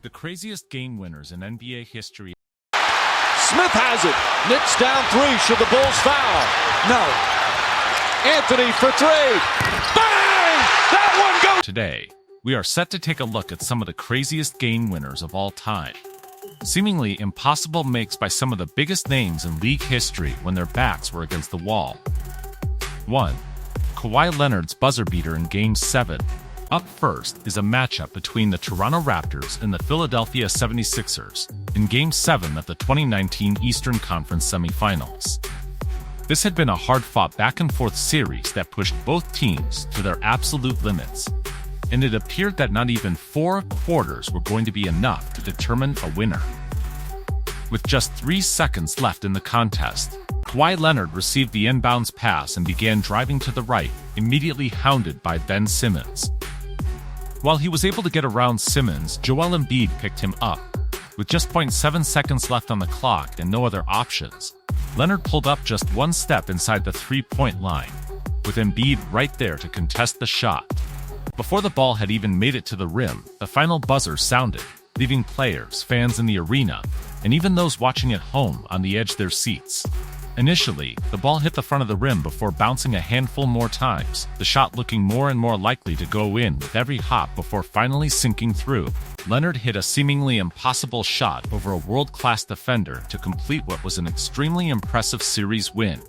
The craziest game winners in NBA history. Smith has it. Knicks down three. Should the Bulls foul? No. Anthony for three. Bang! That one goes. Today, we are set to take a look at some of the craziest game winners of all time. Seemingly impossible makes by some of the biggest names in league history when their backs were against the wall. 1. Kawhi Leonard's buzzer beater in Game 7. Up first is a matchup between the Toronto Raptors and the Philadelphia 76ers in Game 7 of the 2019 Eastern Conference semifinals. This had been a hard-fought back-and-forth series that pushed both teams to their absolute limits, and it appeared that not even 4 quarters were going to be enough to determine a winner. With just 3 seconds left in the contest, Kawhi Leonard received the inbounds pass and began driving to the right, immediately hounded by Ben Simmons. While he was able to get around Simmons, Joel Embiid picked him up. With just 0.7 seconds left on the clock and no other options, Leonard pulled up just 1 step inside the three-point line, with Embiid right there to contest the shot. Before the ball had even made it to the rim, the final buzzer sounded, leaving players, fans in the arena, and even those watching at home on the edge of their seats. Initially, the ball hit the front of the rim before bouncing a handful more times, the shot looking more and more likely to go in with every hop before finally sinking through. Leonard hit a seemingly impossible shot over a world-class defender to complete what was an extremely impressive series win,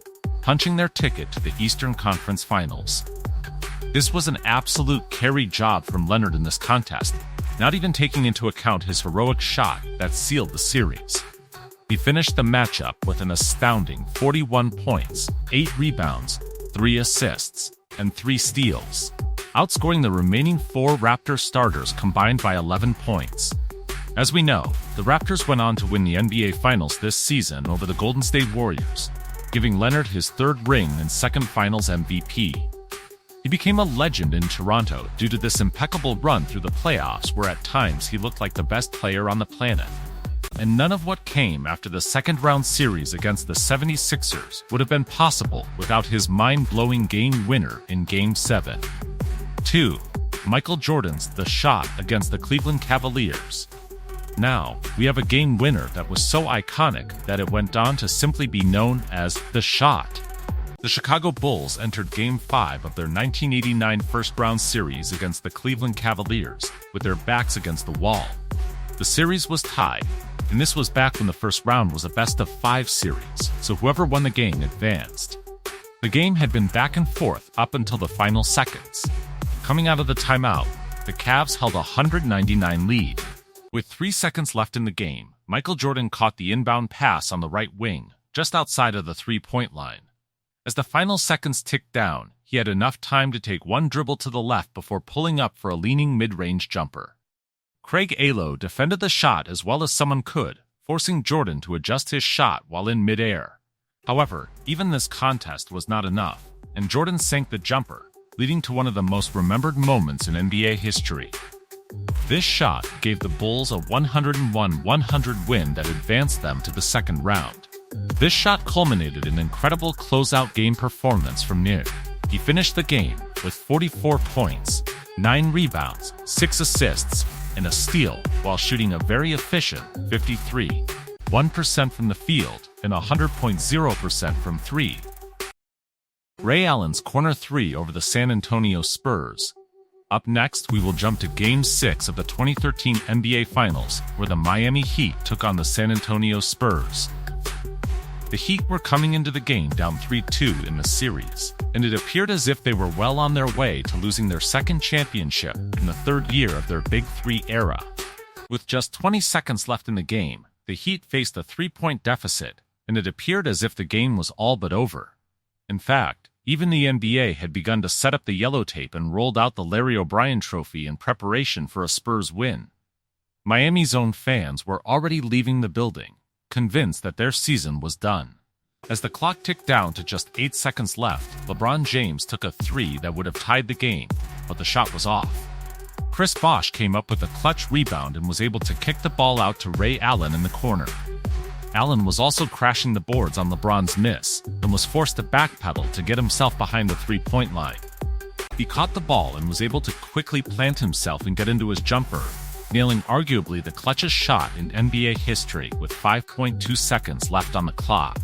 punching their ticket to the Eastern Conference Finals. This was an absolute carry job from Leonard in this contest, not even taking into account his heroic shot that sealed the series. He finished the matchup with an astounding 41 points, 8 rebounds, 3 assists, and 3 steals, outscoring the remaining 4 Raptors starters combined by 11 points. As we know, the Raptors went on to win the NBA Finals this season over the Golden State Warriors, giving Leonard his 3rd ring and 2nd Finals MVP. He became a legend in Toronto due to this impeccable run through the playoffs where at times he looked like the best player on the planet. And none of what came after the second-round series against the 76ers would have been possible without his mind-blowing game winner in Game 7. 2. Michael Jordan's The Shot against the Cleveland Cavaliers. Now, we have a game winner that was so iconic that it went on to simply be known as The Shot. The Chicago Bulls entered Game 5 of their 1989 first-round series against the Cleveland Cavaliers with their backs against the wall. The series was tied, and this was back when the first round was a best-of-5 series, so whoever won the game advanced. The game had been back and forth up until the final seconds. Coming out of the timeout, the Cavs held a 199 lead. With 3 seconds left in the game, Michael Jordan caught the inbound pass on the right wing, just outside of the three-point line. As the final seconds ticked down, he had enough time to take 1 dribble to the left before pulling up for a leaning mid-range jumper. Craig Alo defended the shot as well as someone could, forcing Jordan to adjust his shot while in midair. However, even this contest was not enough, and Jordan sank the jumper, leading to one of the most remembered moments in NBA history. This shot gave the Bulls a 101-100 win that advanced them to the second round. This shot culminated in an incredible closeout game performance from Nick. He finished the game with 44 points, 9 rebounds, 6 assists, and a steal while shooting a very efficient 53.1% from the field and 100.0% from 3. Ray Allen's corner 3 over the San Antonio Spurs. Up next, we will jump to Game 6 of the 2013 NBA Finals, where the Miami Heat took on the San Antonio Spurs. The Heat were coming into the game down 3-2 in the series, and it appeared as if they were well on their way to losing their second championship in the 3rd year of their Big Three era. With just 20 seconds left in the game, the Heat faced a 3-point deficit, and it appeared as if the game was all but over. In fact, even the NBA had begun to set up the yellow tape and rolled out the Larry O'Brien Trophy in preparation for a Spurs win. Miami's own fans were already leaving the building, convinced that their season was done. As the clock ticked down to just 8 seconds left, LeBron James took a 3 that would have tied the game, but the shot was off. Chris Bosh came up with a clutch rebound and was able to kick the ball out to Ray Allen in the corner. Allen was also crashing the boards on LeBron's miss and was forced to backpedal to get himself behind the three-point line. He caught the ball and was able to quickly plant himself and get into his jumper, nailing arguably the clutchest shot in NBA history with 5.2 seconds left on the clock.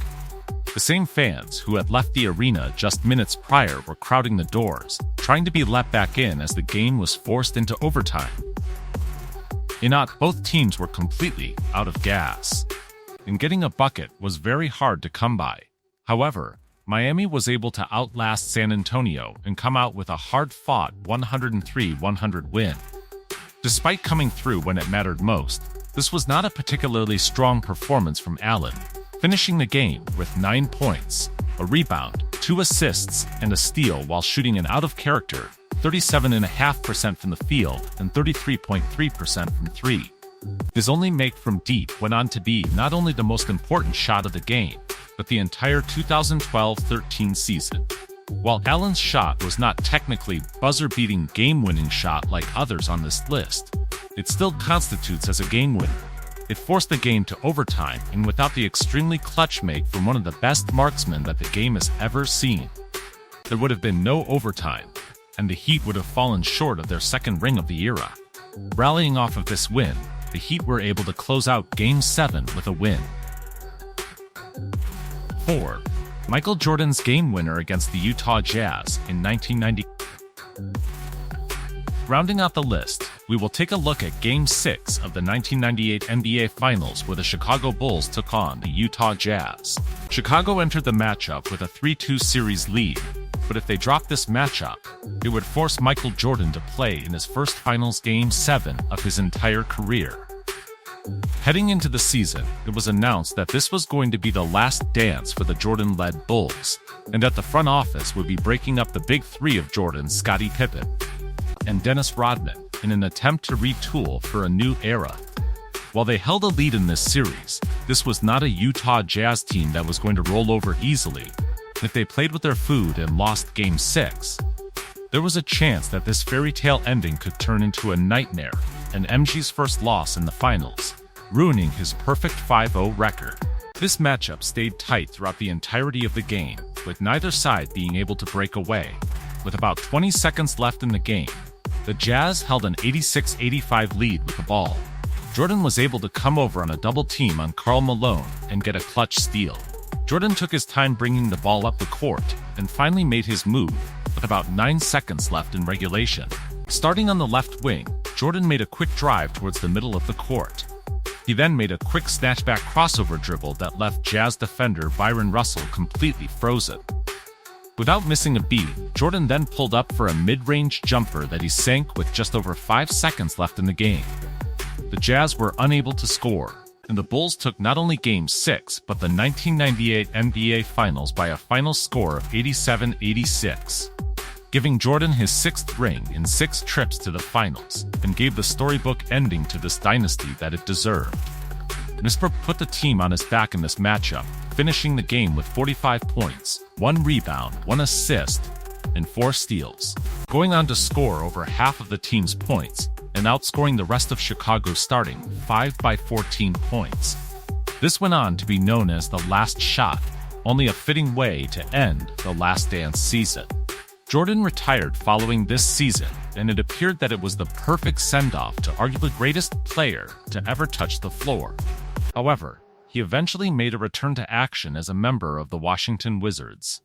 The same fans who had left the arena just minutes prior were crowding the doors, trying to be let back in as the game was forced into overtime. Both teams were completely out of gas, and getting a bucket was very hard to come by. However, Miami was able to outlast San Antonio and come out with a hard-fought 103-100 win. Despite coming through when it mattered most, this was not a particularly strong performance from Allen, finishing the game with 9 points, a rebound, 2 assists, and a steal while shooting an out-of-character 37.5% from the field and 33.3% from three. His only make from deep went on to be not only the most important shot of the game, but the entire 2012-13 season. While Allen's shot was not technically buzzer-beating game-winning shot like others on this list, it still constitutes as a game winner. It forced the game to overtime and without the extremely clutch make from one of the best marksmen that the game has ever seen. There would have been no overtime, and the Heat would have fallen short of their second ring of the era. Rallying off of this win, the Heat were able to close out Game 7 with a win. 4. Michael Jordan's game winner against the Utah Jazz in 1990. Rounding out the list, we will take a look at Game 6 of the 1998 NBA Finals where the Chicago Bulls took on the Utah Jazz. Chicago entered the matchup with a 3-2 series lead, but if they dropped this matchup, it would force Michael Jordan to play in his first Finals Game 7 of his entire career. Heading into the season, it was announced that this was going to be the last dance for the Jordan-led Bulls, and that the front office would be breaking up the big three of Jordan, Scottie Pippen, and Dennis Rodman in an attempt to retool for a new era. While they held a lead in this series, this was not a Utah Jazz team that was going to roll over easily. If they played with their food and lost Game 6, there was a chance that this fairy tale ending could turn into a nightmare and MG's first loss in the finals, ruining his perfect 5-0 record. This matchup stayed tight throughout the entirety of the game, with neither side being able to break away. With about 20 seconds left in the game, the Jazz held an 86-85 lead with the ball. Jordan was able to come over on a double team on Karl Malone and get a clutch steal. Jordan took his time bringing the ball up the court and finally made his move with about 9 seconds left in regulation. Starting on the left wing, Jordan made a quick drive towards the middle of the court. He then made a quick snatchback crossover dribble that left Jazz defender Byron Russell completely frozen. Without missing a beat, Jordan then pulled up for a mid-range jumper that he sank with just over 5 seconds left in the game. The Jazz were unable to score, and the Bulls took not only Game 6 but the 1998 NBA Finals by a final score of 87-86, giving Jordan his 6th ring in 6 trips to the finals, and gave the storybook ending to this dynasty that it deserved. Westbrook put the team on his back in this matchup, finishing the game with 45 points, 1 rebound, 1 assist, and 4 steals, going on to score over half of the team's points, and outscoring the rest of Chicago's starting 5 by 14 points. This went on to be known as the last shot, only a fitting way to end the Last Dance season. Jordan retired following this season, and it appeared that it was the perfect send-off to arguably the greatest player to ever touch the floor. However, he eventually made a return to action as a member of the Washington Wizards.